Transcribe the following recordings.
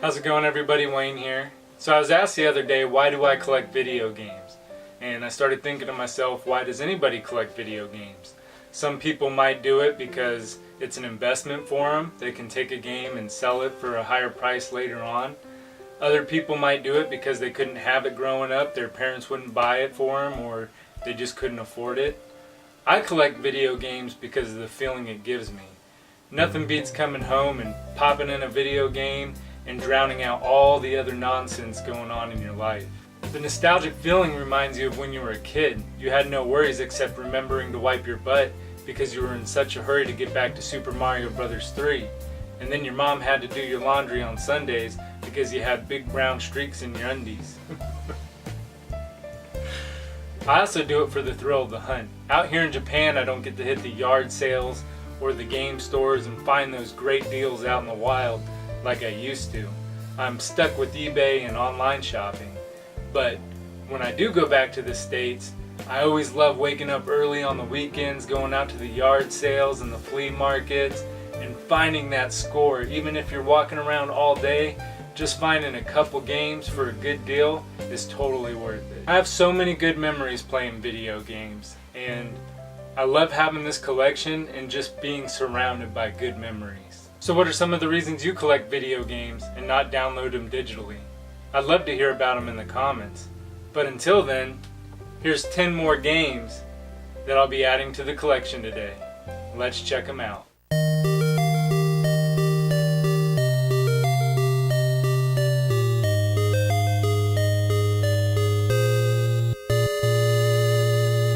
How's it going, everybody? Wayne here. So I was asked the other day, why do I collect video games? And I started thinking to myself, why does anybody collect video games? Some people might do it because it's an investment for them. They can take a game and sell it for a higher price later on. Other people might do it because they couldn't have it growing up. Their parents wouldn't buy it for them, or they just couldn't afford it. I collect video games because of the feeling it gives me. Nothing beats coming home and popping in a video game and drowning out all the other nonsense going on in your life. The nostalgic feeling reminds you of when you were a kid. You had no worries except remembering to wipe your butt because you were in such a hurry to get back to Super Mario Bros. 3. And then your mom had to do your laundry on Sundays because you had big brown streaks in your undies. I also do it for the thrill of the hunt. Out here in Japan, I don't get to hit the yard sales or the game stores and find those great deals out in the wild like I used to. I'm stuck with eBay and online shopping. But when I do go back to the States, I always love waking up early on the weekends, going out to the yard sales and the flea markets and finding that score. Even if you're walking around all day, just finding a couple games for a good deal is totally worth it. I have so many good memories playing video games, and I love having this collection and just being surrounded by good memories. So what are some of the reasons you collect video games and not download them digitally? I'd love to hear about them in the comments. But until then, here's 10 more games that I'll be adding to the collection today. Let's check them out.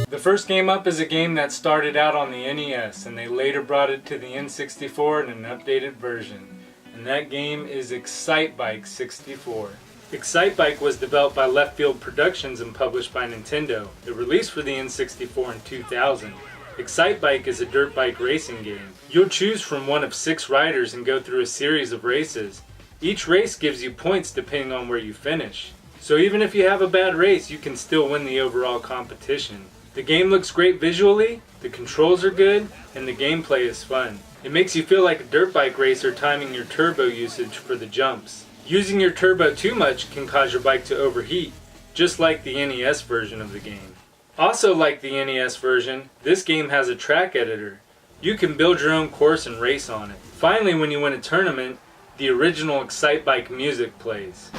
The first game up is a game that started out on the NES and they later brought it to the N64 in an updated version. And that game is Excitebike 64. Excitebike was developed by Left Field Productions and published by Nintendo. It released for the N64 in 2000. Excitebike is a dirt bike racing game. You'll choose from one of 6 riders and go through a series of races. Each race gives you points depending on where you finish. So even if you have a bad race, you can still win the overall competition. The game looks great visually, the controls are good, and the gameplay is fun. It makes you feel like a dirt bike racer timing your turbo usage for the jumps. Using your turbo too much can cause your bike to overheat, just like the NES version of the game. Also like the NES version, this game has a track editor. You can build your own course and race on it. Finally, when you win a tournament, the original Excitebike music plays.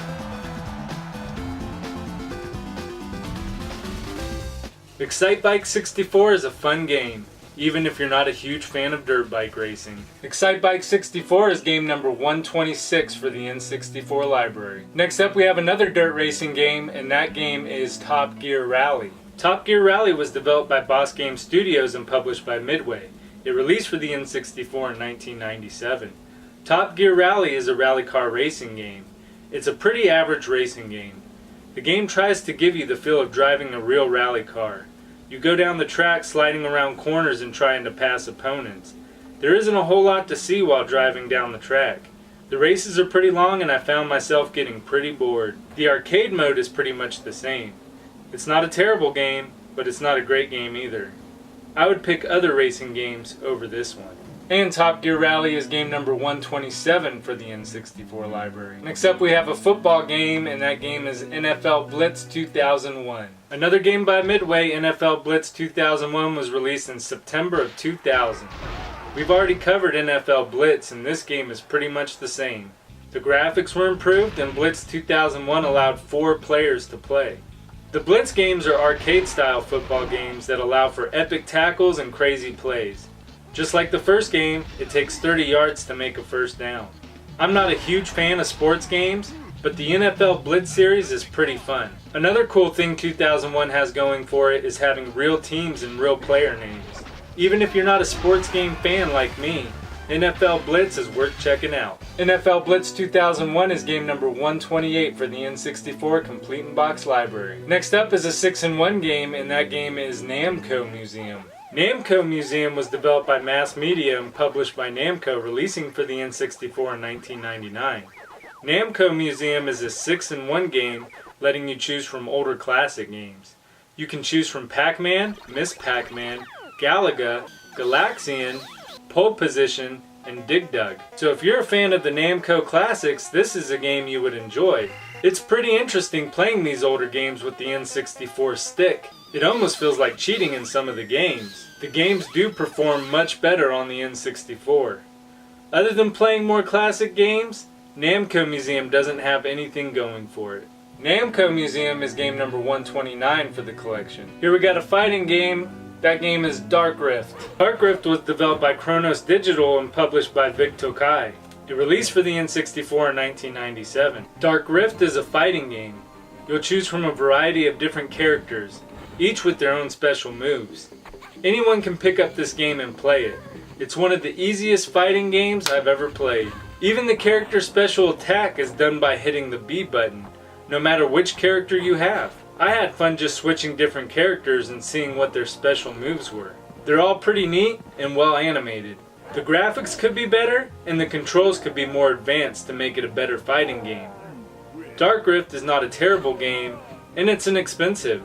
Excitebike 64 is a fun game, even if you're not a huge fan of dirt bike racing. Excitebike 64 is game number 126 for the N64 library. Next up we have another dirt racing game, and that game is Top Gear Rally. Top Gear Rally was developed by Boss Game Studios and published by Midway. It released for the N64 in 1997. Top Gear Rally is a rally car racing game. It's a pretty average racing game. The game tries to give you the feel of driving a real rally car. You go down the track sliding around corners and trying to pass opponents. There isn't a whole lot to see while driving down the track. The races are pretty long and I found myself getting pretty bored. The arcade mode is pretty much the same. It's not a terrible game, but it's not a great game either. I would pick other racing games over this one. And Top Gear Rally is game number 127 for the N64 library. Next up we have a football game, and that game is NFL Blitz 2001. Another game by Midway, NFL Blitz 2001 was released in September of 2000. We've already covered NFL Blitz, and this game is pretty much the same. The graphics were improved, and Blitz 2001 allowed 4 players to play. The Blitz games are arcade-style football games that allow for epic tackles and crazy plays. Just like the first game, it takes 30 yards to make a first down. I'm not a huge fan of sports games, but the NFL Blitz series is pretty fun. Another cool thing 2001 has going for it is having real teams and real player names. Even if you're not a sports game fan like me, NFL Blitz is worth checking out. NFL Blitz 2001 is game number 128 for the N64 Complete in Box library. Next up is a 6-in-1 game, and that game is Namco Museum. Namco Museum was developed by Mass Media and published by Namco, releasing for the N64 in 1999. Namco Museum is a 6-in-1 game, letting you choose from older classic games. You can choose from Pac-Man, Miss Pac-Man, Galaga, Galaxian, Pole Position, and Dig Dug. So if you're a fan of the Namco classics, this is a game you would enjoy. It's pretty interesting playing these older games with the N64 stick. It almost feels like cheating in some of the games. The games do perform much better on the N64. Other than playing more classic games, Namco Museum doesn't have anything going for it. Namco Museum is game number 129 for the collection. Here we got a fighting game. That game is Dark Rift. Dark Rift was developed by Chronos Digital and published by Vic Tokai. It released for the N64 in 1997. Dark Rift is a fighting game. You'll choose from a variety of different characters, each with their own special moves. Anyone can pick up this game and play it. It's one of the easiest fighting games I've ever played. Even the character special attack is done by hitting the B button, no matter which character you have. I had fun just switching different characters and seeing what their special moves were. They're all pretty neat and well animated. The graphics could be better and the controls could be more advanced to make it a better fighting game. Dark Rift is not a terrible game and it's inexpensive.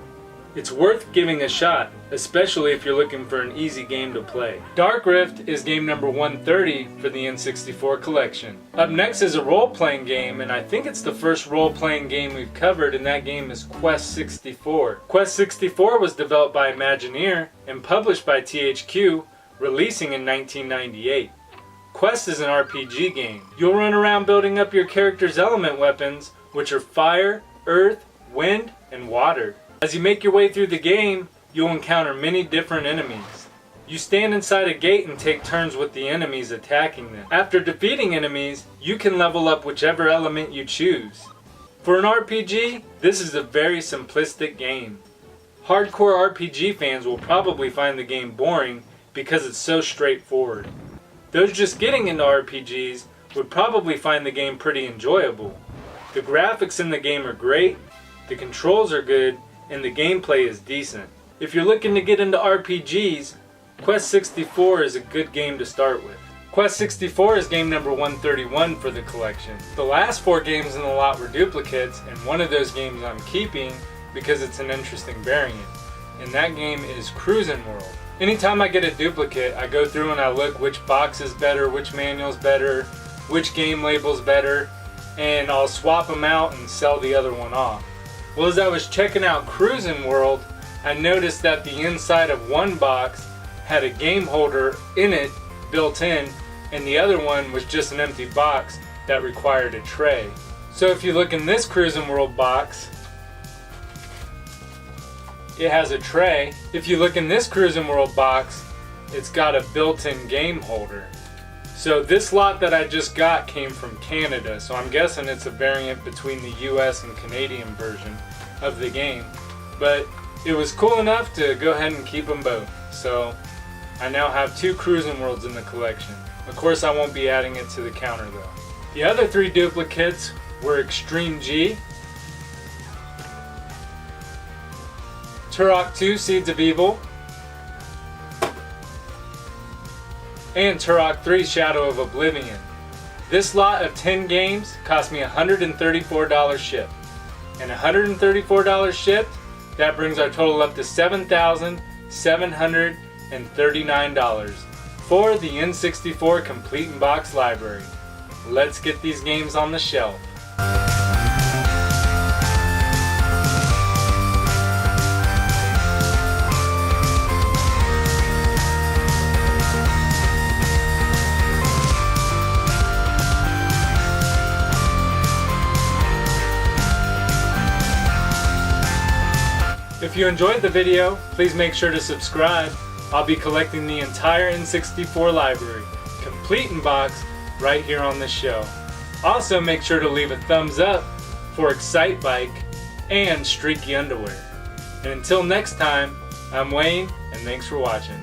It's worth giving a shot, especially if you're looking for an easy game to play. Dark Rift is game number 130 for the N64 collection. Up next is a role-playing game, and I think it's the first role-playing game we've covered, and that game is Quest 64. Quest 64 was developed by Imagineer and published by THQ, releasing in 1998. Quest is an RPG game. You'll run around building up your character's element weapons, which are fire, earth, wind, and water. As you make your way through the game, you'll encounter many different enemies. You stand inside a gate and take turns with the enemies attacking them. After defeating enemies, you can level up whichever element you choose. For an RPG, this is a very simplistic game. Hardcore RPG fans will probably find the game boring because it's so straightforward. Those just getting into RPGs would probably find the game pretty enjoyable. The graphics in the game are great, the controls are good, and the gameplay is decent. If you're looking to get into RPGs, Quest 64 is a good game to start with. Quest 64 is game number 131 for the collection. The last 4 games in the lot were duplicates, and one of those games I'm keeping because it's an interesting variant. And that game is Cruis'n World. Anytime I get a duplicate, I go through and I look which box is better, which manual's better, which game label's better, and I'll swap them out and sell the other one off. Well, as I was checking out Cruis'n World, I noticed that the inside of one box had a game holder in it, built in, and the other one was just an empty box that required a tray. So if you look in this Cruis'n World box, it has a tray. If you look in this Cruis'n World box, it's got a built-in game holder. So this lot that I just got came from Canada, so I'm guessing it's a variant between the US and Canadian version of the game. But it was cool enough to go ahead and keep them both. So I now have 2 Cruis'n Worlds in the collection. Of course I won't be adding it to the counter though. The other 3 duplicates were Extreme G, Turok 2 Seeds of Evil, and Turok 3 Shadow of Oblivion. This lot of 10 games cost me $134 shipped. And $134 shipped, that brings our total up to $7,739 for the N64 Complete in Box library. Let's get these games on the shelf. If you enjoyed the video, please make sure to subscribe. I'll be collecting the entire N64 library, complete in box, right here on this show. Also make sure to leave a thumbs up for Excitebike and Streaky Underwear. And until next time, I'm Wayne, and thanks for watching.